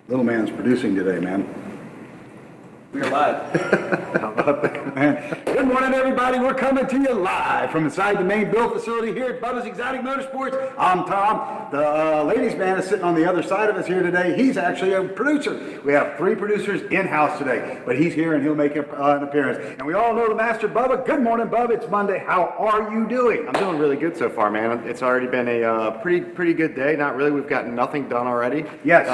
Little man's producing today, man. We are live. How about that, man? Good morning, everybody. We're coming to you live from inside the main build facility here at Bubba's Exotic Motorsports. I'm Tom. The ladies' man is sitting on the other side of us here today. He's actually a producer. We have 3 producers in-house today, but he's here and he'll make an appearance. And we all know the master, Bubba. Good morning, Bubba. It's Monday. How are you doing? I'm doing really good so far, man. It's already been a pretty good day. Not really. We've got nothing done already. Yes.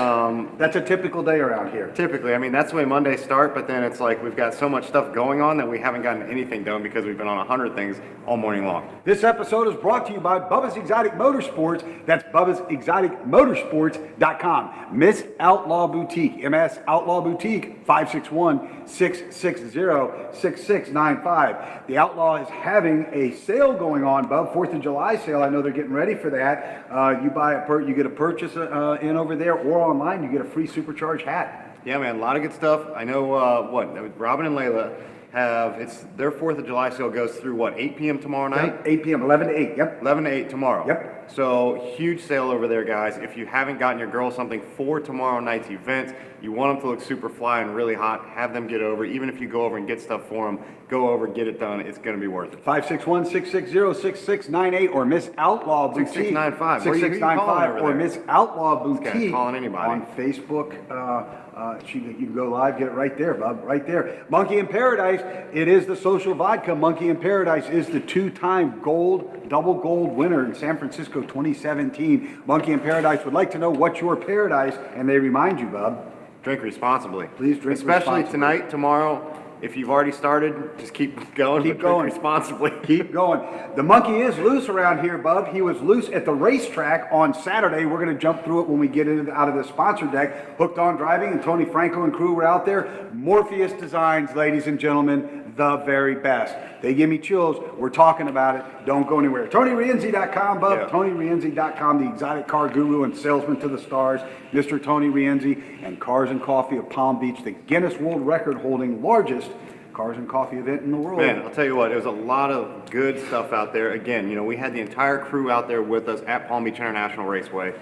That's a typical day around here. Typically. I mean, that's the way Mondays start, but then it's like we've got so much stuff going on that we haven't gotten anything done because we've been on 100 things all morning long. This episode is brought to you by Bubba's Exotic Motorsports. That's Bubba'sExoticMotorsports.com. Miss Outlaw Boutique, MS Outlaw Boutique, 561-660-6695. The Outlaw is having a sale going on, Bub, 4th of July sale. I know they're getting ready for that. You get a purchase in over there, or online, you get a free supercharged hat. Yeah, man, a lot of good stuff. I know, Robin and Layla have, their 4th of July sale goes through, 8 p.m. tomorrow night? Yep, 8 p.m., 11 to 8, yep. 11 to 8 tomorrow. Yep. So, huge sale over there, guys. If you haven't gotten your girl something for tomorrow night's event, you want them to look super fly and really hot, have them get over. Even if you go over and get stuff for them, go over, get it done. It's going to be worth it. 561-660-6698 or Miss Outlaw Boutique. 6695. 6695 or Miss Outlaw Boutique calling anybody. on Facebook. You can go live, get it right there, Bob, right there. Monkey in Paradise, it is the social vodka. Monkey in Paradise is the 2-time double gold winner in San Francisco 2017. Monkey in Paradise would like to know what's your paradise, and they remind you, Bob. Drink responsibly. Please drink responsibly. responsibly. Tonight, tomorrow. If you've already started, just keep going. Keep going responsibly. Keep going. The monkey is loose around here, Bub. He was loose at the racetrack on Saturday. We're going to jump through it when we get out of the sponsor deck. Hooked on Driving and Tony Franco and crew were out there. Morpheus Designs, ladies and gentlemen, the very best. They give me chills. We're talking about it. Don't go anywhere. TonyRienzi.com, Bub. Yeah. TonyRienzi.com, the exotic car guru and salesman to the stars, Mr. Tony Rienzi, and Cars and Coffee of Palm Beach, the Guinness World Record holding largest cars and coffee event in the world. Man, I'll tell you what, it was a lot of good stuff out there. Again, we had the entire crew out there with us at Palm Beach International Raceway.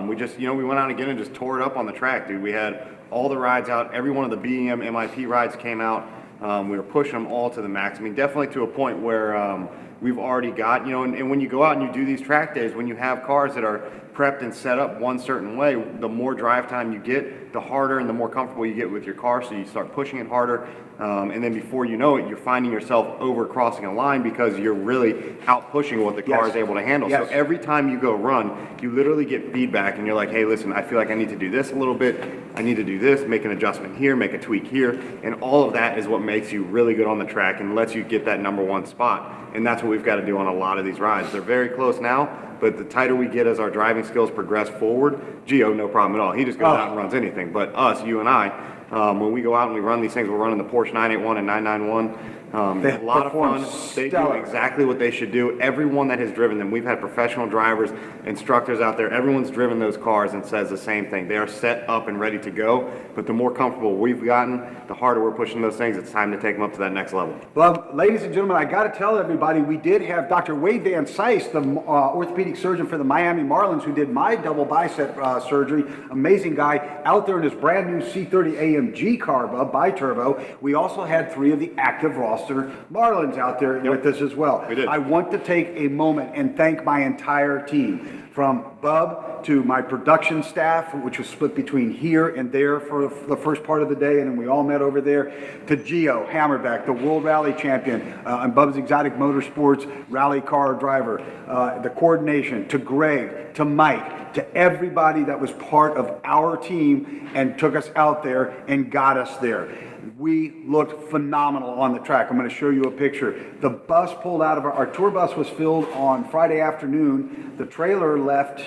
We just, we went out again and just tore it up on the track, dude. We had all the rides out. Every one of the BEM MIP rides came out. We were pushing them all to the max. I mean, definitely to a point where we've already got, and when you go out and you do these track days, when you have cars that are prepped and set up one certain way, the more drive time you get, the harder and the more comfortable you get with your car, so you start pushing it harder, and then before you know it, you're finding yourself over crossing a line because you're really out pushing what the car is able to handle. Yes. So every time you go run, you literally get feedback and you're like, hey, listen, I feel like I need to do this a little bit, I need to do this, make an adjustment here, make a tweak here, and all of that is what makes you really good on the track and lets you get that #1 spot. And that's what we've got to do on a lot of these rides. They're very close now, but the tighter we get as our driving skills progress forward, Gio, no problem at all. He just goes out and runs anything. But us, you and I, when we go out and we run these things, we're running the Porsche 981 and 991. A lot of fun. They do exactly what they should do. Everyone that has driven them, we've had professional drivers, instructors out there, everyone's driven those cars and says the same thing. They are set up and ready to go, but the more comfortable we've gotten, the harder we're pushing those things. It's time to take them up to that next level. Well, ladies and gentlemen, I got to tell everybody, we did have Dr. Wade Van Sice, the orthopedic surgeon for the Miami Marlins, who did my double bicep surgery. Amazing guy, out there in his brand new C30 AMG car, bi-turbo. We also had 3 of the active roster Marlins out there with us as well. We did. I want to take a moment and thank my entire team, from Bub to my production staff, which was split between here and there for the first part of the day, and then we all met over there, to Gio Hammerbeck, the World Rally Champion, and Bubba's Exotic Motorsports rally car driver, the coordination, to Greg, to Mike, to everybody that was part of our team and took us out there and got us there. We looked phenomenal on the track. I'm going to show you a picture. The bus pulled out of our tour bus was filled on Friday afternoon. The trailer left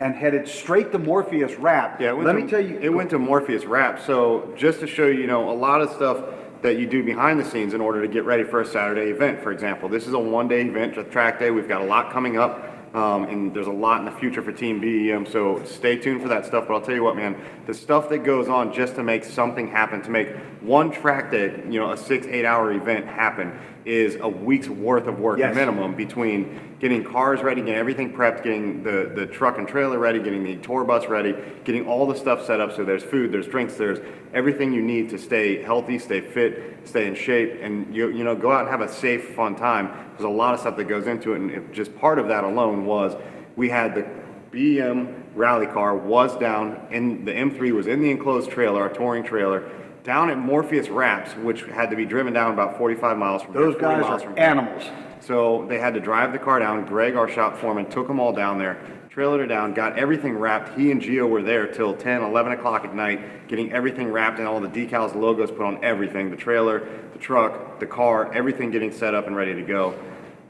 and headed straight to Morpheus Wrap. Yeah, let me tell you, it went to Morpheus Wrap. So just to show you, a lot of stuff that you do behind the scenes in order to get ready for a Saturday event. For example, this is a one-day event, a track day. We've got a lot coming up. and there's a lot in the future for Team BEM, so stay tuned for that stuff. But I'll tell you what, man, the stuff that goes on just to make something happen, to make one track day, you know, a 6-8 hour event happen, is a week's worth of work minimum, between getting cars ready, getting everything prepped, getting the truck and trailer ready, getting the tour bus ready, getting all the stuff set up so there's food, there's drinks, there's everything you need to stay healthy, stay fit, stay in shape, and you know, go out and have a safe, fun time. There's a lot of stuff that goes into it, and just part of that alone was we had the BEM rally car was down, and the M3 was in the enclosed trailer, our touring trailer, down at Morpheus Wraps, which had to be driven down about 45 miles from here. Those guys are animals. So they had to drive the car down. Greg, our shop foreman, took them all down there, trailered it down, got everything wrapped. He and Gio were there till 10, 11 o'clock at night, getting everything wrapped and all the decals, logos put on everything, the trailer, the truck, the car, everything getting set up and ready to go.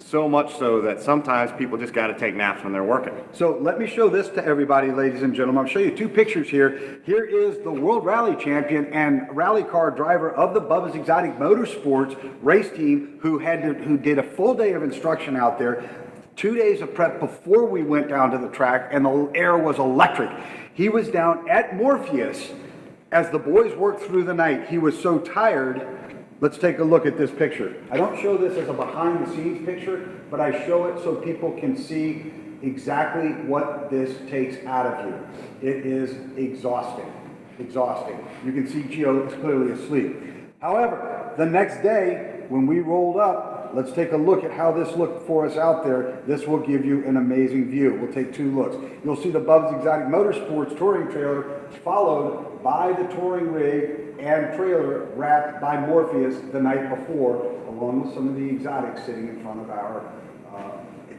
So much so that sometimes people just got to take naps when they're working. So let me show this to everybody, ladies and gentlemen. I'll show you two pictures here. Here is the World Rally Champion and rally car driver of the Bubba's Exotic Motorsports race team, who did a full day of instruction out there, 2 days of prep before we went down to the track, and the air was electric. He was down at Morpheus as the boys worked through the night. He was so tired. Let's take a look at this picture. I don't show this as a behind the scenes picture, but I show it so people can see exactly what this takes out of you. It is exhausting, exhausting. You can see Gio is clearly asleep. However, the next day when we rolled up, let's take a look at how this looked for us out there. This will give you an amazing view. We'll take two looks. You'll see the Bubba's Exotic Motorsports touring trailer followed by the touring rig and trailer wrapped by Morpheus the night before, along with some of the exotics sitting in front of our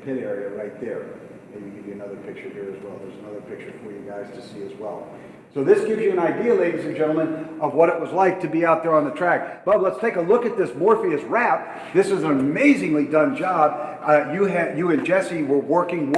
pit area right there. Maybe give you another picture here as well. There's another picture for you guys to see as well. So this gives you an idea, ladies and gentlemen, of what it was like to be out there on the track. Bub, let's take a look at this Morpheus wrap. This is an amazingly done job. You and Jesse were working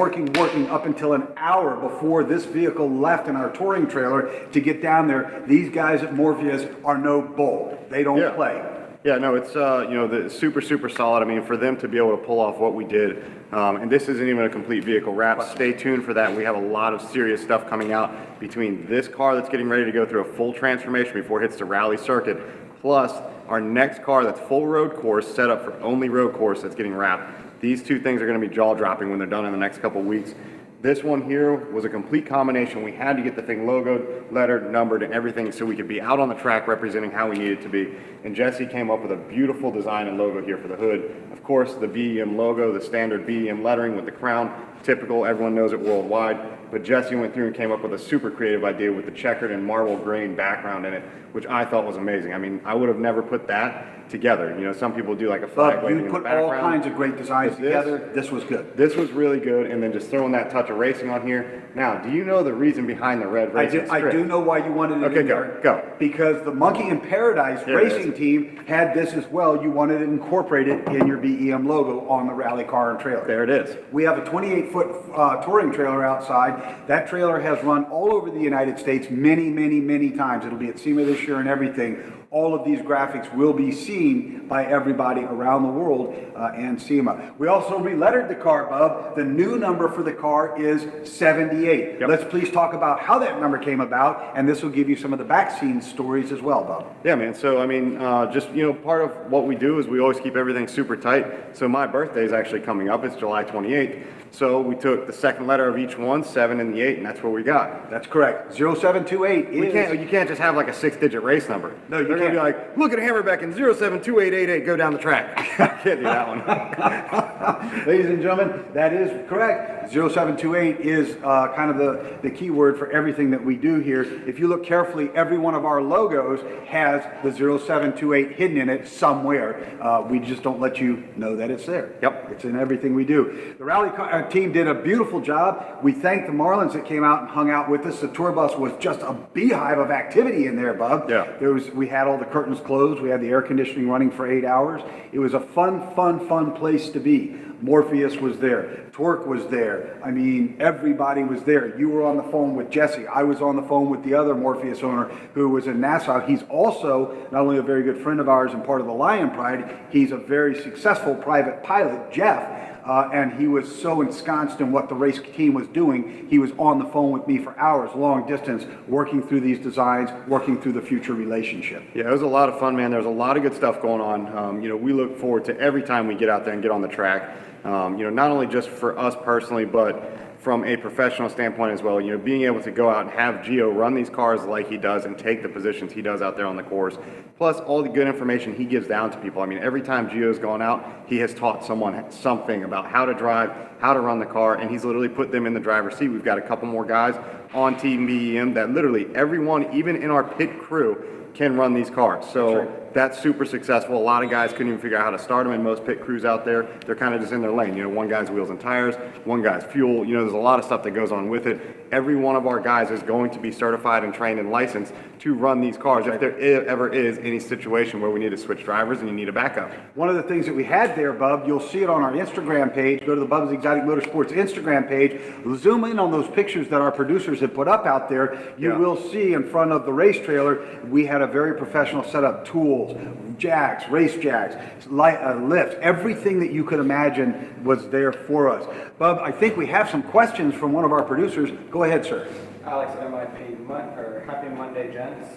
up until an hour before this vehicle left in our touring trailer to get down there. These guys at Morpheus are no bull. They don't play. Yeah, no, it's you know, the super solid. I mean, for them to be able to pull off what we did, and this isn't even a complete vehicle wrap. Stay tuned for that. We have a lot of serious stuff coming out between this car that's getting ready to go through a full transformation before it hits the rally circuit, plus our next car that's full road course, set up for only road course, that's getting wrapped. These two things are going to be jaw dropping when they're done in the next couple weeks. This one here was a complete combination. We had to get the thing logoed, lettered, numbered, and everything so we could be out on the track representing how we needed to be. And Jesse came up with a beautiful design and logo here for the hood. Of course, the BEM logo, the standard BEM lettering with the crown, typical, everyone knows it worldwide. But Jesse went through and came up with a super creative idea with the checkered and marble grain background in it, which I thought was amazing. I mean, I would have never put that together. You know, some people do like a flag waving in the background. You put all kinds of great designs together. This was good. This was really good, and then just throwing that touch of racing on here. Now, do you know the reason behind the red racing strip? I do know why you wanted it in there. Go. Because the Monkey in Paradise racing team had this as well. You wanted it incorporated in your BEM logo on the rally car and trailer. There it is. We have a 28-foot touring trailer outside. That trailer has run all over the United States many times. It'll be at SEMA this year and everything. All of these graphics will be seen by everybody around the world and SEMA. We also relettered the car, Bub. The new number for the car is 78. Yep. Let's please talk about how that number came about, and this will give you some of the back scene stories as well, Bub. Yeah, man. So, I mean, just, you know, part of what we do is we always keep everything super tight. So my birthday is actually coming up. It's July 28th. So we took the second letter of each one, 7 and the 8, and that's what we got. That's correct. 0728 is... You can't just have like a 6-digit race number. No, you They're going to be like, look at Hammerbeck and 072888, go down the track. I can't do that one. Ladies and gentlemen, that is correct. 0728 is kind of the key word for everything that we do here. If you look carefully, every one of our logos has the 0728 hidden in it somewhere. We just don't let you know that it's there. Yep. It's in everything we do. The rally team did a beautiful job. We thank the Marlins that came out and hung out with us. The tour bus was just a beehive of activity in there, Bub. Yeah. We had all the curtains closed. We had the air conditioning running for 8 hours. It was a fun place to be. Morpheus was there. Torque was there. I mean, everybody was there. You were on the phone with Jesse. I was on the phone with the other Morpheus owner who was in Nassau. He's also not only a very good friend of ours and part of the Lion Pride, he's a very successful private pilot, Jeff. and he was so ensconced in what the race team was doing, he was on the phone with me for hours, long distance, working through these designs, working through the future relationship. Yeah, it was a lot of fun, man. There's a lot of good stuff going on. We look forward to every time we get out there and get on the track. Not only just for us personally, but from a professional standpoint as well, being able to go out and have Gio run these cars like he does and take the positions he does out there on the course, plus all the good information he gives down to people. I mean, every time Gio's gone out, he has taught someone something about how to drive, how to run the car, and he's literally put them in the driver's seat. We've got a couple more guys on Team BEM that literally everyone, even in our pit crew, can run these cars. So that's super successful. A lot of guys couldn't even figure out how to start them in most pit crews out there. They're kind of just in their lane. One guy's wheels and tires, one guy's fuel. There's a lot of stuff that goes on with it. Every one of our guys is going to be certified and trained and licensed to run these cars if there ever is any situation where we need to switch drivers and you need a backup. One of the things that we had there, Bub, you'll see it on our Instagram page. Go to the Bubba's Exotic Motorsports Instagram page. Zoom in on those pictures that our producers have put up out there. You will see in front of the race trailer, we had a very professional setup, tools, jacks, race jacks, lifts, everything that you could imagine was there for us. Bub, I think we have some questions from one of our producers. Go ahead, sir. Alex, MIP, happy Monday, gents.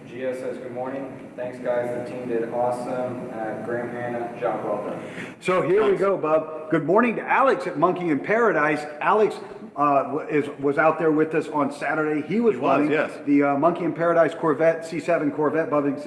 Gio says good morning. Thanks, guys. The team did awesome. Graham Hanna, job well done. So here we go, Bub. Good morning to Alex at Monkey in Paradise. Alex was out there with us on Saturday. He was running the Monkey in Paradise Corvette, C7 Corvette. Bubba's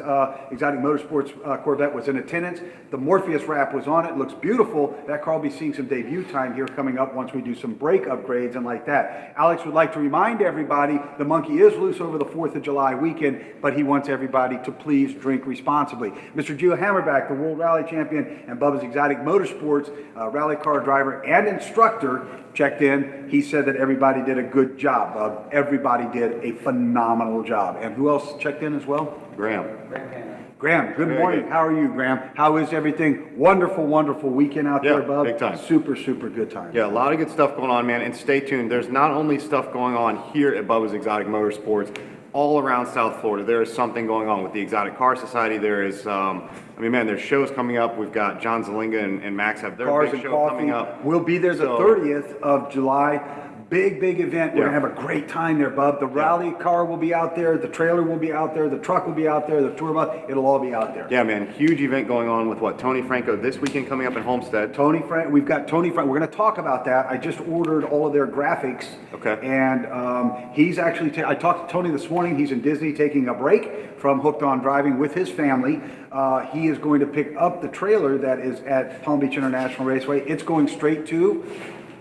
Exotic Motorsports Corvette was in attendance. The Morpheus wrap was on it. Looks beautiful. That car will be seeing some debut time here coming up once we do some brake upgrades and like that. Alex would like to remind everybody the Monkey is loose over the 4th of July weekend, but he wants everybody to please drink responsibly. Mr. Gio Hammerbeck, the World Rally Champion and Bubba's Exotic Motorsports rally car driver and instructor, checked in. He said that everybody did a good job, Bub. Everybody did a phenomenal job. And who else checked in as well? Graham. Graham, good morning. How are you, Graham? How is everything? Wonderful, wonderful weekend out there, Bub. Big time. Super, super good time. Yeah, a lot of good stuff going on, man. And stay tuned. There's not only stuff going on here at Bubba's Exotic Motorsports, all around South Florida. There is something going on with the Exotic Car Society. There is, there's shows coming up. We've got John Zelinga and Max have their Cars big and show Coffee. coming up. We'll be there the 30th of July. Big event. We're going to have a great time there, Bub. The rally car will be out there. The trailer will be out there. The truck will be out there. The tour bus, it'll all be out there. Yeah, man. Huge event going on with Tony Franco this weekend coming up in Homestead. We've got Tony Franco. We're going to talk about that. I just ordered all of their graphics. Okay. And he's actually, I talked to Tony this morning. He's in Disney taking a break from Hooked on Driving with his family. He is going to pick up the trailer that is at Palm Beach International Raceway. It's going straight to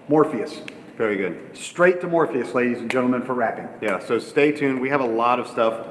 Morpheus. Very good. Straight to Morpheus, ladies and gentlemen, for wrapping. Yeah, so stay tuned. We have a lot of stuff.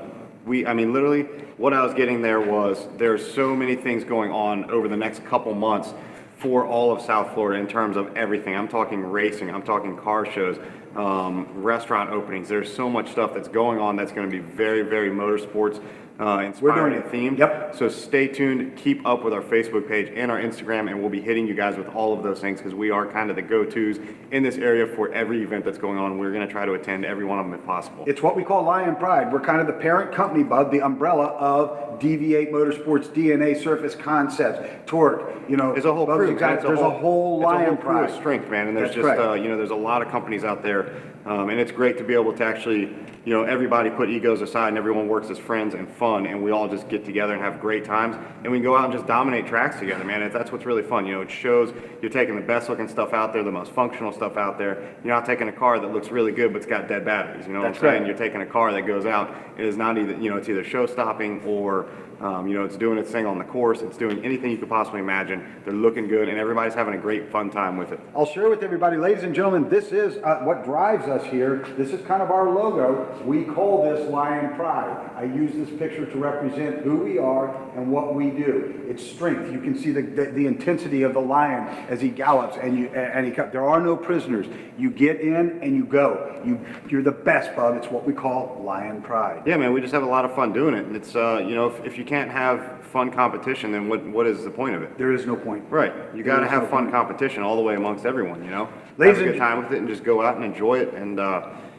Literally, what I was getting there was there's so many things going on over the next couple months for all of South Florida in terms of everything. I'm talking racing, I'm talking car shows, restaurant openings. There's so much stuff that's going on that's going to be very, very motorsports inspired and themed. Yep. So stay tuned, keep up with our Facebook page and our Instagram, and we'll be hitting you guys with all of those things because we are kind of the go-tos in this area for every event that's going on. We're going to try to attend every one of them if possible. It's what we call Lion Pride. We're kind of the parent company, Bub, the umbrella of DV8 Motorsports, DNA Surface Concepts, Torque. There's a whole crew. There's a whole Lion Pride. Crew of strength, man, and there's That's just there's a lot of companies out there, and it's great to be able to actually, everybody put egos aside and everyone works as friends and fun, and we all just get together and have great times, and we can go out and just dominate tracks together, man. That's what's really fun. It shows you're taking the best looking stuff out there, the most functional stuff out there. You're not taking a car that looks really good but's got dead batteries. You know what I'm saying? You're taking a car that goes out. It is not either, it's either show stopping or it's doing its thing on the course. It's doing anything you could possibly imagine. They're looking good, and everybody's having a great, fun time with it. I'll share with everybody, ladies and gentlemen, this is what drives us here. This is kind of our logo. We call this Lion Pride. I use this picture to represent who we are and what we do. It's strength. You can see the intensity of the lion as he gallops, and there are no prisoners. You get in and you go. You're the best, Bub. It's what we call Lion Pride. Yeah, man, we just have a lot of fun doing it. And it's, if you can't have fun competition, then what is the point of it? There is no point. Right. You got to have fun competition all the way amongst everyone, Ladies have a good time with it and just go out and enjoy it. And,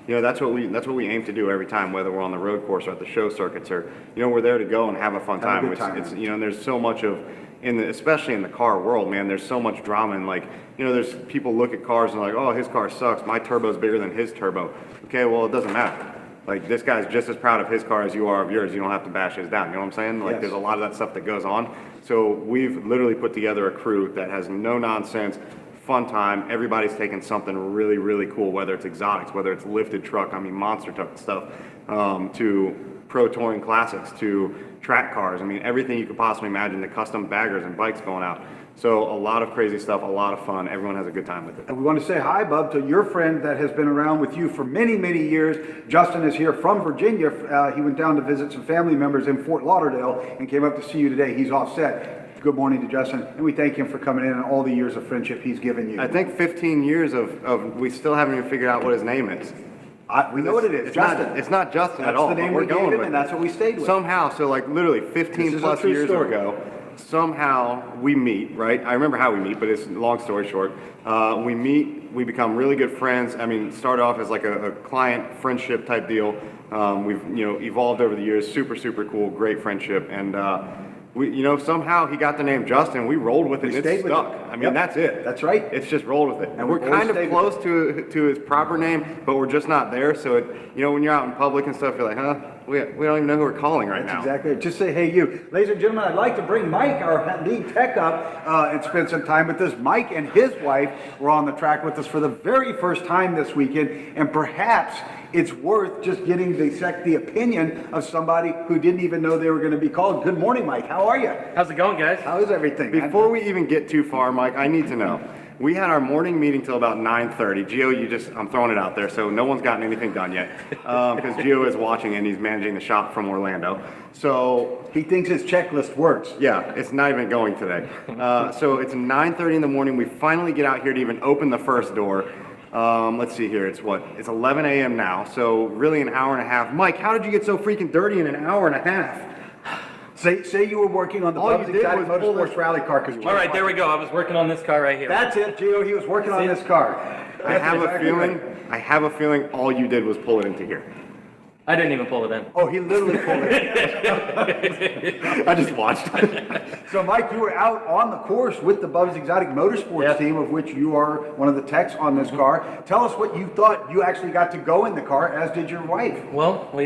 you know, that's what we aim to do every time, whether we're on the road course or at the show circuits, or, you know, we're there to go and have a fun Have a time. good time. It's, you know, and there's so much of, especially in the car world, man, there's so much drama, and like, you know, there's people look at cars and like, oh, his car sucks, my turbo's bigger than his turbo. Okay, well, it doesn't matter. Like, this guy's just as proud of his car as you are of yours. You don't have to bash his down. You know what I'm saying? Like, Yes. there's a lot of that stuff that goes on. So we've literally put together a crew that has no nonsense, fun time. Everybody's taking something really, really cool, whether it's exotics, whether it's lifted truck, I mean, monster truck stuff, to pro touring classics, to track cars. I mean, everything you could possibly imagine, the custom baggers and bikes going out. So a lot of crazy stuff, a lot of fun. Everyone has a good time with it. And we want to say hi, Bub, to your friend that has been around with you for many, many years. Justin is here from Virginia. He went down to visit some family members in Fort Lauderdale and came up to see you today. He's offset. Good morning to Justin, and we thank him for coming in and all the years of friendship he's given you. I think 15 years of we still haven't even figured out what his name is. We know what it is, Justin. It's not Justin at all. That's the name but we we're gave going him, with and it. that's what we stayed with. Somehow, so like literally This 15 is a plus true years story. ago, somehow we meet, right? I remember how we meet, but it's long story short. We meet, we become really good friends. I mean, started off as like a client friendship type deal. We've, you know, evolved over the years. Super, super cool, great friendship. And, we, you know, somehow he got the name Justin. We rolled with it. We and stayed it with stuck. it. I mean, Yep. that's it. That's right. It's just rolled with it. And We're we've kind always of stayed close to his proper name, but we're just not there. So, it, you know, when you're out in public and stuff, you're like, huh? We don't even know who we're calling right now. Exactly. it. Just say, hey, you. Ladies and gentlemen, I'd like to bring Mike, our lead tech, up and spend some time with us. Mike and his wife were on the track with us for the very first time this weekend, and perhaps it's worth just getting the opinion of somebody who didn't even know they were going to be called. Good morning, Mike. How are you? How's it going, guys? How is everything? Before we even get too far, Mike, I need to know. We had our morning meeting till about 9:30. Gio, I'm throwing it out there, so no one's gotten anything done yet. Because Gio is watching and he's managing the shop from Orlando. So, He thinks his checklist works. yeah, it's not even going today. So it's 9:30 in the morning. We finally get out here to even open the first door. Let's see here. It's 11 a.m. now. So really an hour and a half. Mike, how did you get so freaking dirty in an hour and a half? Say you were working on the All you Bubba's did Exotic was pull Motorsports rally car. Cause All right, there we go. I was working on this car right here. That's it, Gio. He was working on this car. I have a Exactly feeling. right. I have a feeling all you did was pull it into here. I didn't even pull it in. Oh, he literally pulled it. I just watched. So, Mike, you were out on the course with the Bubba's Exotic Motorsports Yes. team, of which you are one of the techs on this car. Tell us what you thought. You actually got to go in the car, as did your wife. Well, we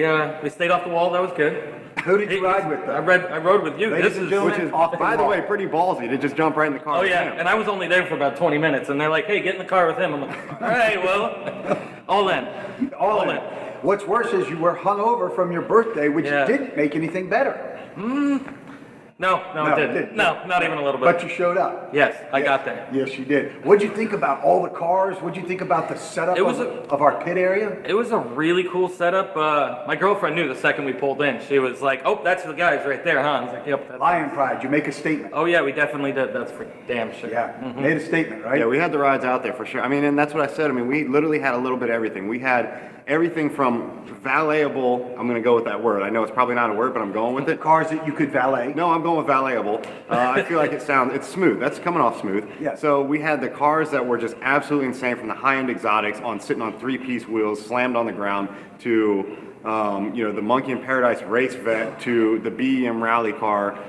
stayed off the wall. That was good. Who did you ride with, though? I rode with you. Ladies This and is gentlemen, Which is, off the by the wall. way, pretty ballsy to just jump right in the car. Oh with yeah, him. and I was only there for about 20 minutes, and they're like, "Hey, get in the car with him." I'm like, "All right, well, all in, All in. What's worse is you were hungover from your birthday, which Yeah. didn't make anything better. No, No, it it didn't. didn't. No, not even a little bit. But you showed up. Yes, I got there. Yes, you did. What'd you think about all the cars? What'd you think about the setup It was of our pit area? It was a really cool setup. My girlfriend knew the second we pulled in. She was like, "Oh, that's the guys right there, huh?" I was like, "Yep." That's Lion Pride, you make a statement. Oh yeah, we definitely did. That's for damn sure. Yeah, made a statement, right? Yeah, we had the rides out there for sure. I mean, and that's what I said. I mean, we literally had a little bit of everything. We had everything from valetable. I'm going to go with that word. I know it's probably not a word, but I'm going with it. Cars that you could valet. No, I'm going with valetable. I feel like it's smooth. That's coming off smooth. Yeah. So we had the cars that were just absolutely insane, from the high-end exotics sitting on three-piece wheels, slammed on the ground, to the Monkey in Paradise race vet, to the BEM rally car,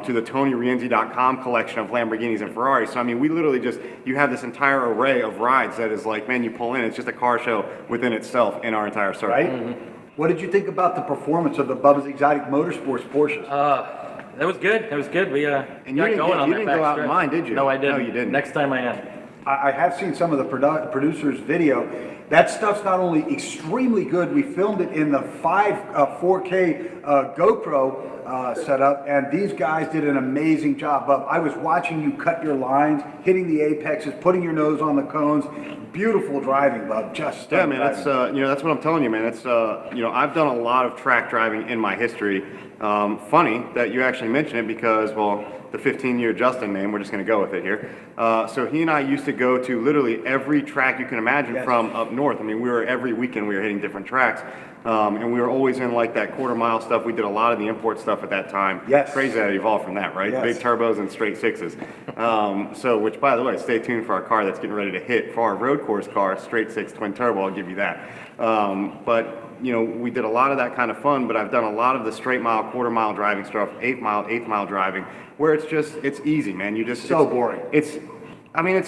to the TonyRienzi.com collection of Lamborghinis and Ferraris. So I mean, we literally you have this entire array of rides that is like, man, you pull in, it's just a car show within itself in our entire circle. Right? What did you think about the performance of the Bubba's Exotic Motorsports Porsches? That was good. It was good. We And you got didn't going get- on you that didn't go back out in stretch. mine, did you? No, I didn't. No, you didn't. Next time I am. I have seen some of the producers' video. That stuff's not only extremely good, we filmed it in the 4K GoPro setup, and these guys did an amazing job. But I was watching you cut your lines, hitting the apexes, putting your nose on the cones. Beautiful driving, Bub. Just Yeah, stunning man, that's driving. that's what I'm telling you, man. It's I've done a lot of track driving in my history. Funny that you actually mention it because, well, the 15-year Justin name, we're just going to go with it here. So he and I used to go to literally every track you can imagine, Yes. from up north. I mean, every weekend we were hitting different tracks. And we were always in like that quarter mile stuff. We did a lot of the import stuff at that time. Yes. Crazy that it evolved from that, right? Yes. Big turbos and straight sixes. Which by the way, stay tuned for our car that's getting ready to hit for our road course car, straight six twin turbo, I'll give you that. But you know, we did a lot of that kind of fun, but I've done a lot of the straight mile, quarter mile driving stuff, eighth mile driving, where it's easy, man. It's boring. It's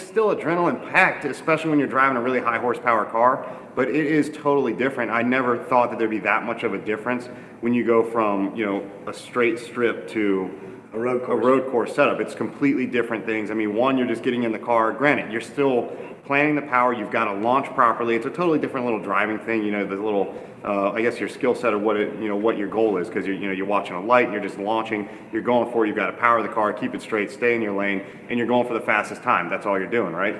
still adrenaline packed, especially when you're driving a really high horsepower car, but it is totally different. I never thought that there'd be that much of a difference when you go from, you know, a straight strip to a road course setup. It's completely different things. I mean, one, you're just getting in the car. Granted, you're still planning the power. You've got to launch properly. It's a totally different little driving thing. You know, the little, I guess your skill set of what your goal is, because you're watching a light and you're just launching. You're going for it. You've got to power the car, keep it straight, stay in your lane, and you're going for the fastest time. That's all you're doing, right?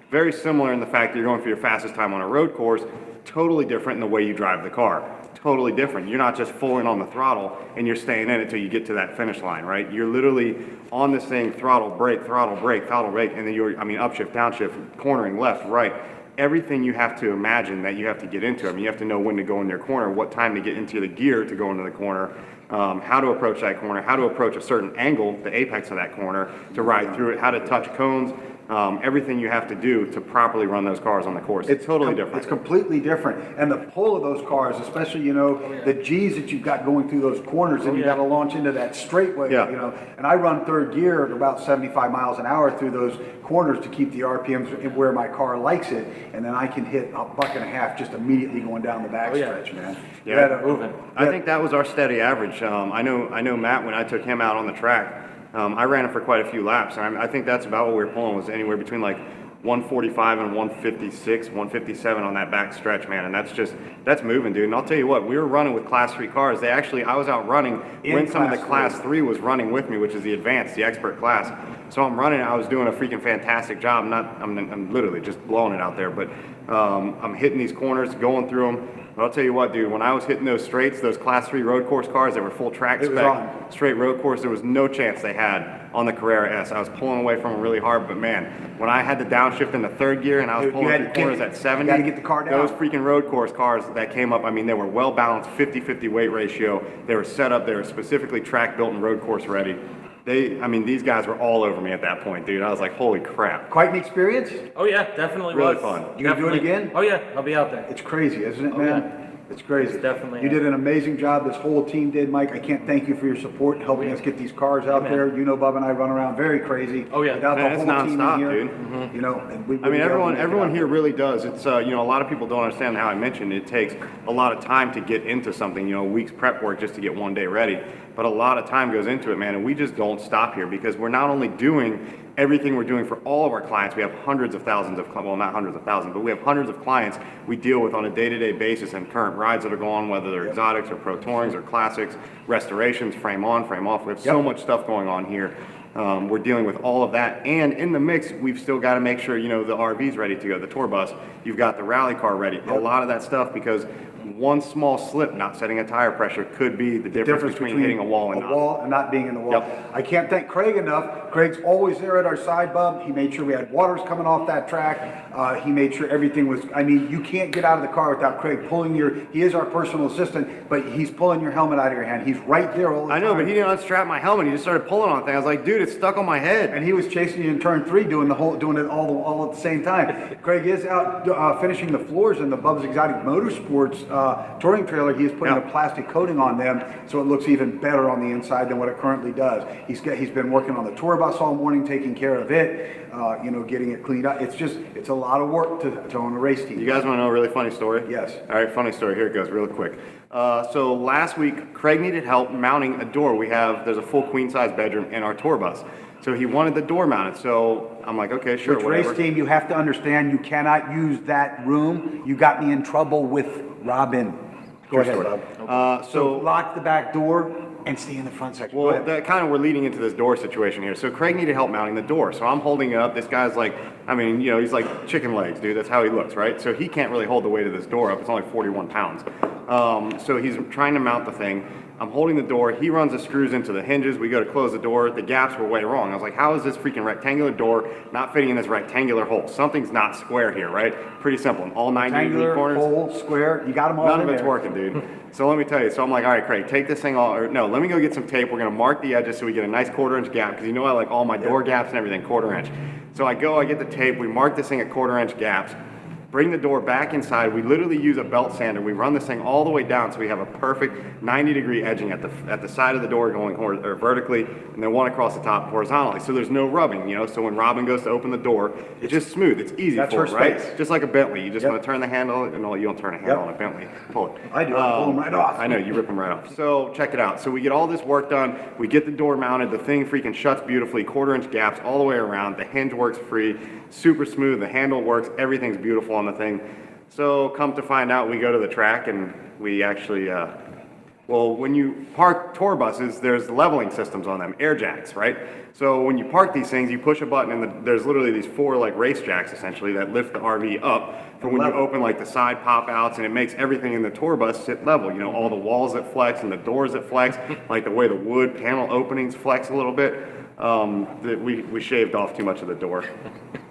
Very similar in the fact that you're going for your fastest time on a road course. Totally different in the way you drive the car. Totally different. You're not just full in on the throttle and you're staying in it till you get to that finish line, right? You're literally on this thing, throttle, brake, throttle, brake, throttle, brake, and then upshift, downshift, cornering, left, right. Everything you have to imagine that you have to get into. I mean, you have to know when to go in your corner, what time to get into the gear to go into the corner, how to approach that corner, how to approach a certain angle, the apex of that corner, to ride through it, how to touch cones. Everything you have to do to properly run those cars on the course. It's totally different. It's completely different. And the pull of those cars, especially, you know, the G's that you've got going through those corners, and you got to launch into that straightaway, you know. And I run third gear at about 75 miles an hour through those corners to keep the RPMs where my car likes it. And then I can hit a buck and a half just immediately going down the backstretch, man. Yeah, moving. I think that was our steady average. I know Matt, when I took him out on the track, I ran it for quite a few laps, and I think that's about what we were pulling, was anywhere between like 145 and 156, 157 on that back stretch, man, and that's moving, dude. And I'll tell you what, we were running with Class 3 cars. I was out running when some of the Class 3 was running with me, which is the advanced, the expert class. So I'm running, I was doing a freaking fantastic job. I'm literally just blowing it out there, but I'm hitting these corners, going through them. But I'll tell you what, dude, when I was hitting those straights, those Class 3 road course cars that were full track spec, straight road course, there was no chance they had on the Carrera S. I was pulling away from them really hard, but man, when I had to downshift in the third gear and I was pulling through corners at 70, you gotta get the car down. Those freaking road course cars that came up, I mean, they were well balanced, 50-50 weight ratio. They were set up, they were specifically track built and road course ready. These guys were all over me at that point, dude. I was like, holy crap. Quite an experience? Oh yeah, definitely Really was. fun. You gonna do it again? Oh yeah, I'll be out there. It's crazy, isn't it, man? Yeah. It's crazy. It's definitely You did an amazing job. This whole team did, Mike. I can't thank you for your support and helping us get these cars out there. You know, Bubba and I run around very crazy. Oh yeah, without man, the it's whole team nonstop, in here. dude. Mm-hmm. You know, and we everyone here really does. It's a lot of people don't understand how I mentioned it takes a lot of time to get into something. You know, weeks prep work just to get one day ready. But a lot of time goes into it, man, and we just don't stop here because we're not only doing everything we're doing for all of our clients. We have hundreds of thousands of, well, not hundreds of thousands, but we have hundreds of clients we deal with on a day-to-day basis and current rides that are going on, whether they're exotics or pro tourings or classics, restorations, frame on, frame off. We have so much stuff going on here. We're dealing with all of that, and in the mix, we've still got to make sure, you know, the RV's ready to go, the tour bus, you've got the rally car ready, a lot of that stuff, because one small slip, not setting a tire pressure, could be the difference between hitting a wall and not being in the wall. Yep. I can't thank Craig enough. Craig's always there at our side, Bub. He made sure we had waters coming off that track. He made sure everything was, I mean, you can't get out of the car without Craig pulling he is our personal assistant, but he's pulling your helmet out of your hand. He's right there all the time. I know, but he didn't unstrap my helmet. He just started pulling on things. I was like, dude, it's stuck on my head. And he was chasing you in turn 3, doing it all at the same time. Craig is out finishing the floors in the Bubba's Exotic Motorsports touring trailer. He is putting a plastic coating on them so it looks even better on the inside than what it currently does. He's been working on the tour bus all morning, taking care of it, getting it cleaned up. It's a lot of work to own a race team. You guys want to know a really funny story? Yes. All right, funny story. Here it goes, real quick. So last week, Craig needed help mounting a door. There's a full queen size bedroom in our tour bus. So he wanted the door mounted. So I'm like, okay, sure, Which whatever. race team, you have to understand, you cannot use that room. You got me in trouble with Robin. Go ahead, Bob. So lock the back door and stay in the front section. Well, that kind of, we're leading into this door situation here. So Craig needed help mounting the door. So I'm holding it up. This guy's like, he's like chicken legs, dude. That's how he looks, right? So he can't really hold the weight of this door up. It's only 41 pounds. So he's trying to mount the thing. I'm holding the door. He runs the screws into the hinges. We go to close the door. The gaps were way wrong. I was like, how is this freaking rectangular door not fitting in this rectangular hole? Something's not square here, right? Pretty simple. In all 90-degree Rectangular, corners. hole, square, you got them all None in of it's there. working, dude. So let me tell you. So I'm like, all right, Craig, take this thing all, or no, let me go get some tape. We're going to mark the edges so we get a nice 1/4 inch gap, because you know I like all my door gaps and everything 1/4 inch. So I go, I get the tape, we mark this thing at 1/4 inch gaps, bring the door back inside. We literally use a belt sander. We run this thing all the way down so we have a perfect 90-degree edging at the side of the door going vertically, and then one across the top horizontally. So there's no rubbing, you know. So when Robin goes to open the door, it's just smooth. It's easy That's for her her, right? space. Just like a Bentley. You just Yep. want to turn the handle, and no, you don't turn a handle Yep. on a Bentley. Pull it. I do. I pull them right off. I know, you rip them right off. So check it out. So we get all this work done. We get the door mounted. The thing freaking shuts beautifully. 1/4 inch gaps all the way around. The hinge works free. Super smooth. The handle works. Everything's beautiful on the thing. So come to find out, we go to the track and we actually, well, when you park tour buses, there's leveling systems on them, air jacks, right? So when you park these things, you push a button and there's literally these 4 like race jacks essentially that lift the RV up for when you Level. open like the side pop outs, and it makes everything in the tour bus sit level. You know, all the walls that flex and the doors that flex, like the way the wood panel openings flex a little bit. We shaved off too much of the door.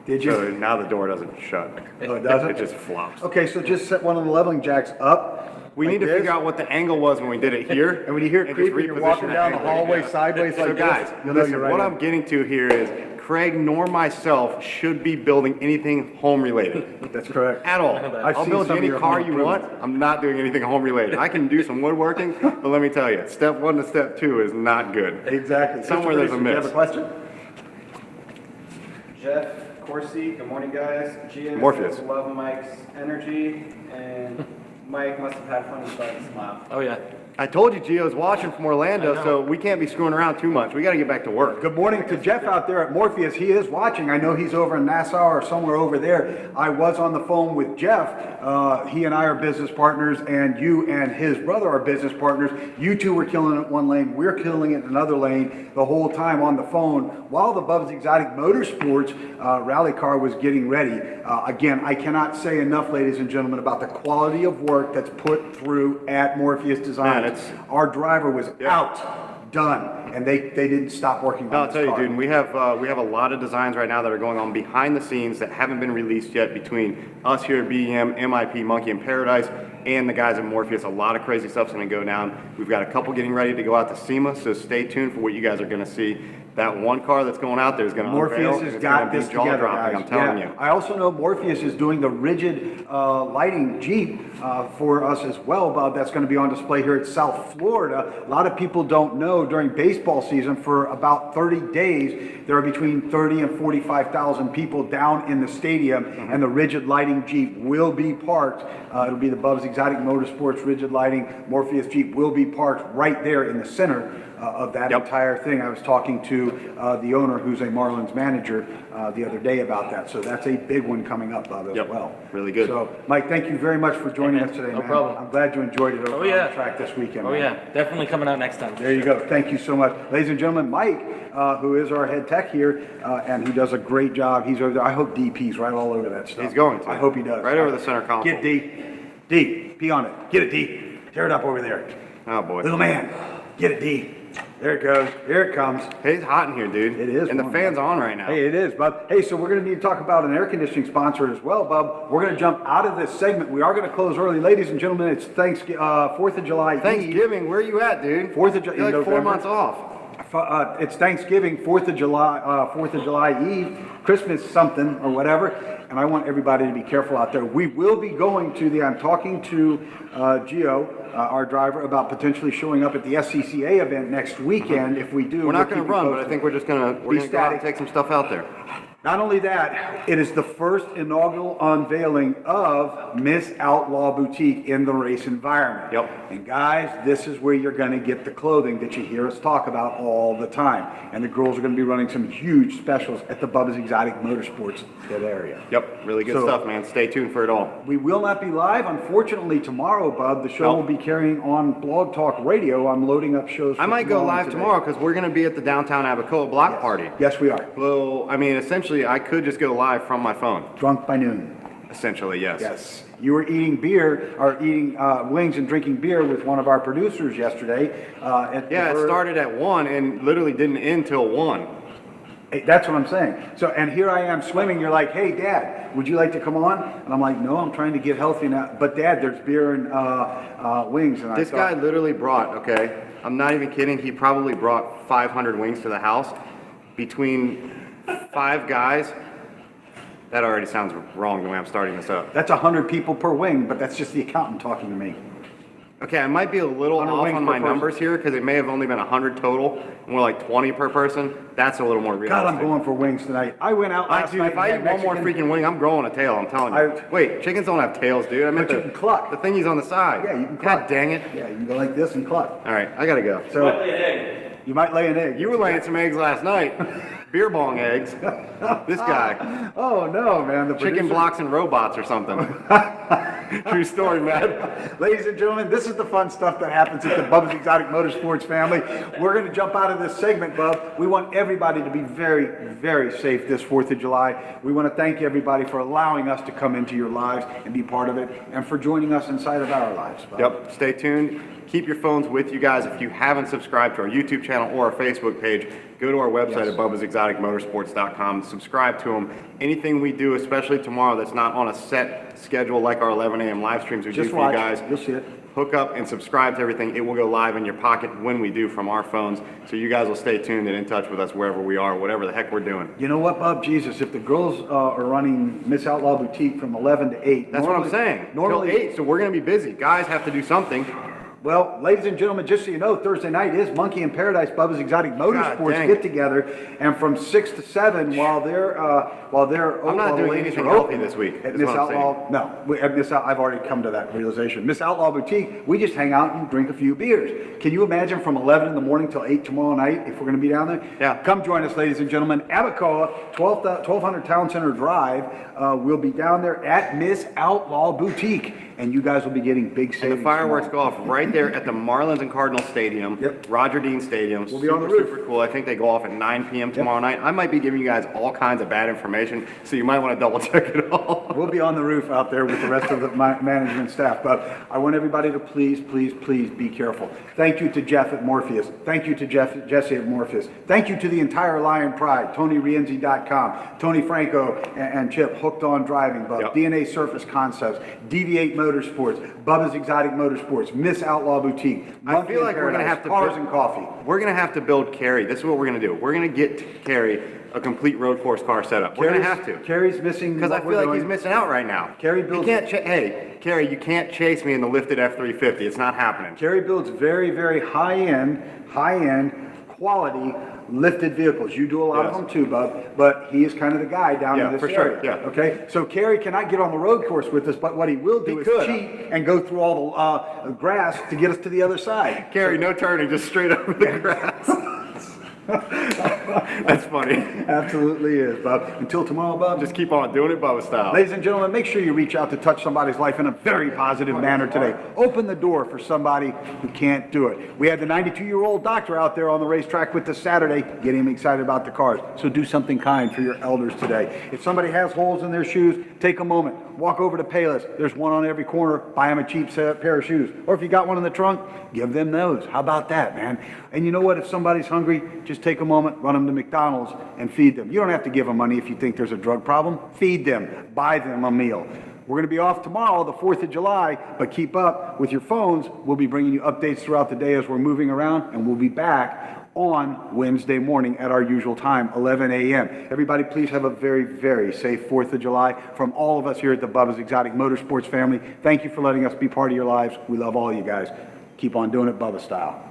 Did you? So now the door doesn't shut. Oh, it doesn't? It just flops. Okay, so just set one of the leveling jacks up. We like need to this. figure out what the angle was when we did it here. And when you hear it just creeping, you're reposition walking that down the angle. hallway sideways So like guys, this. You'll know listen, you're right what in. I'm getting to here is Craig nor myself should be building anything home related. That's correct. At all. I've I'll seen build some you any of your car home you want. I'm not doing anything home related. I can do some woodworking, but let me tell you, step 1 to step 2 is not good. Exactly. Somewhere Mr. there's a Producer, do you have miss. a question? Jeff Corsi, good morning, guys. Gia Morpheus. says love Mike's energy, and Mike must have had fun starting to smile. Oh yeah. I told you Gio's watching from Orlando, I know. so we can't be screwing around too much. We got to get back to work. Good morning to Jeff out there at Morpheus. He is watching. I know he's over in Nassau or somewhere over there. I was on the phone with Jeff. He and I are business partners, and you and his brother are business partners. You two were killing it one lane. We're killing it in another lane the whole time on the phone while the Bubba's Exotic Motorsports rally car was getting ready. Again, I cannot say enough, ladies and gentlemen, about the quality of work that's put through at Morpheus Design. Man, it's- Our driver was Yeah. out, done, and they didn't stop working on I'll this tell you, car. dude, and we have a lot of designs right now that are going on behind the scenes that haven't been released yet between us here at BEM, MIP, Monkey in Paradise, and the guys at Morpheus. A lot of crazy stuff's going to go down. We've got a couple getting ready to go out to SEMA, so stay tuned for what you guys are going to see. That one car that's going out there is going to unveil, Morpheus and has it's got gonna be this together, jaw-dropping, guys. I'm telling Yeah. you. I also know Morpheus is doing the rigid lighting Jeep for us as well, Bob. That's going to be on display here at South Florida. A lot of people don't know during baseball season for about 30 days, there are between 30 and 45,000 people down in the stadium, and the rigid lighting Jeep will be parked. It'll be the Bubba's Exotic Motorsports rigid lighting Morpheus Jeep will be parked right there in the center of that Yep. entire thing. I was talking to the owner, who's a Marlins manager, the other day about that. So that's a big one coming up, Bob, as Yep. well. Really good. So, Mike, thank you very much for joining Hey, man. us today, No man. problem. I'm glad you enjoyed it over Oh, on yeah. the track this weekend. Oh man. yeah. Definitely coming out next time. There you go. Thank you so much. Ladies and gentlemen, Mike, who is our head tech here, and he does a great job. He's over there. I hope DP's right all over that stuff. He's going to. I hope he does. Right over the center console. Get D. D. Pee on it. Get it, D. Tear it up over there. Oh, boy. Little man. Get it, D. There it goes. Here it comes. Hey, it's hot in here, dude. It is And the warm, fan's on right now. Hey, it is, Bub. Hey, so we're going to need to talk about an air conditioning sponsor as well, Bub. We're going to jump out of this segment. We are going to close early. Ladies and gentlemen, it's 4th of July Eve. Thanksgiving, where are you at, dude? 4th of July. You're like 4 months off. It's Thanksgiving, 4th of July Eve, Christmas something or whatever, and I want everybody to be careful out there. We will be going to I'm talking to Gio, our driver, about potentially showing up at the SCCA event next weekend. If we do, We're not we'll going keep to you run, but I posted. think we're just going to Be go out and static. take some stuff out there. Not only that, it is the first inaugural unveiling of Miss Outlaw Boutique in the race environment. Yep. And guys, this is where you're going to get the clothing that you hear us talk about all the time. And the girls are going to be running some huge specials at the Bubba's Exotic Motorsports that area. Yep, really good So- stuff, man. Stay tuned for it all. We will not be live, unfortunately, tomorrow, Bub. The show No. will be carrying on Blog Talk Radio. I'm loading up shows. I for might go live today. tomorrow because we're going to be at the downtown Abacoa block party. Yes, we are. Well, I mean, essentially, I could just go live from my phone. Drunk by noon. Essentially, yes. Yes. You were eating beer, or eating wings and drinking beer with one of our producers yesterday. Yeah, it started at 1 and literally didn't end till 1. Hey, that's what I'm saying. So, and here I am swimming. You're like, hey, Dad, would you like to come on? And I'm like, no, I'm trying to get healthy now. But Dad, there's beer and wings. And This guy literally brought, okay, I'm not even kidding, he probably brought 500 wings to the house. Between 5 guys, that already sounds wrong the way I'm starting this up. That's 100 people per wing, but that's just the accountant talking to me. Okay, I might be a little 100 off wings on per my person. numbers here because it may have only been 100 total, more like 20 per person. That's a little more realistic. God, I'm going for wings tonight. I went out last Dude, night. if I eat and one had more Mexican- freaking wing, I'm growing a tail, I'm telling you. Wait, chickens don't have tails, dude. I meant But you can cluck. the thingies on the side. Yeah, you can God cluck. dang it. Yeah, you can go like this and cluck. All right, I gotta go. So you might lay an egg. You were laying some eggs last night. Beer bong eggs. This guy. Oh no, man! The Chicken producer- blocks and robots or something. True story, man. Ladies and gentlemen, this is the fun stuff that happens at the Bubba's Exotic Motorsports family. We're going to jump out of this segment, Bub. We want everybody to be very, very safe this 4th of July. We want to thank everybody for allowing us to come into your lives and be part of it, and for joining us inside of our lives, Bub. Yep, stay tuned. Keep your phones with you guys. If you haven't subscribed to our YouTube channel or our Facebook page, go to our website at bubbasexoticmotorsports.com. Subscribe to them. Anything we do, especially tomorrow, that's not on a set schedule like our 11 a.m. live streams we do Just for watch. you guys. You'll see it. Hook up and subscribe to everything. It will go live in your pocket when we do from our phones. So you guys will stay tuned and in touch with us wherever we are, whatever the heck we're doing. You know what, Bub? Jesus, if the girls are running Miss Outlaw Boutique from 11 to 8. That's what I'm saying. Till 8, so we're going to be busy. Guys have to do something. Well, ladies and gentlemen, just so you know, Thursday night is Monkey in Paradise, Bubba's Exotic Motorsports dang get it. together, and from 6 to 7, while they're I'm not doing ladies anything are healthy open this week, at is Miss what I'm Outlaw. No, at Miss I've already come to that realization. Miss Outlaw Boutique, we just hang out and drink a few beers. Can you imagine from 11 in the morning till 8 tomorrow night if we're going to be down there? Yeah. Come join us, ladies and gentlemen. Abacoa, 1200 Town Center Drive. We'll be down there at Miss Outlaw Boutique, and you guys will be getting big savings. And the fireworks tomorrow. go off right there at the Marlins and Cardinals Stadium. Yep. Roger Dean Stadium. We'll be on the roof. Super cool. I think they go off at 9 p.m. tomorrow night. I might be giving you guys all kinds of bad information, so you might want to double check it all. We'll be on the roof out there with the rest of the management staff, but I want everybody to please, please, please be careful. Thank you to Jeff at Morpheus. Thank you to Jesse at Morpheus. Thank you to the entire Lion Pride, TonyRienzi.com, Tony Franco and Chip, Hooked on Driving, Bub, Yep. DNA Surface Concepts, Deviate Motorsports, Bubba's Exotic Motorsports, Miss Outlaw Boutique, I feel like we're going to have to Cars and Coffee. We're going to have to build Carrie. This is what we're going to do. We're going to get Carrie a complete road course car setup. We're going to have to. Carrie's missing Because I what feel we're like doing. he's missing out right now. Carrie You builds- can't hey, Carrie, you can't chase me in the lifted F-350. It's not happening. Kerry builds very, very high-end, quality lifted vehicles. You do a lot of Yes. them too, Bub, but he is kind of the guy down Yeah, in this for sure, area. yeah. Okay, so Kerry cannot get on the road course with us, but what he will do He is could. cheat and go through all the grass to get us to the other side. Carrie, no turning, just straight over the grass. That's funny. Absolutely is, Bub. Until tomorrow, Bub. Just keep on doing it Bubba style. Ladies and gentlemen, make sure you reach out to touch somebody's life in a very positive manner today. Open the door for somebody who can't do it. We had the 92-year-old doctor out there on the racetrack with us Saturday, getting him excited about the cars. So do something kind for your elders today. If somebody has holes in their shoes, take a moment. Walk over to Payless. There's one on every corner. Buy them a cheap pair of shoes. Or if you got one in the trunk, give them those. How about that, man? And you know what? If somebody's hungry, just take a moment, run them to McDonald's, and feed them. You don't have to give them money if you think there's a drug problem. Feed them. Buy them a meal. We're going to be off tomorrow, the 4th of July, but keep up with your phones. We'll be bringing you updates throughout the day as we're moving around, and we'll be back on Wednesday morning at our usual time, 11 a.m. Everybody, please have a very, very safe 4th of July. From all of us here at the Bubba's Exotic Motorsports family, thank you for letting us be part of your lives. We love all you guys. Keep on doing it Bubba style.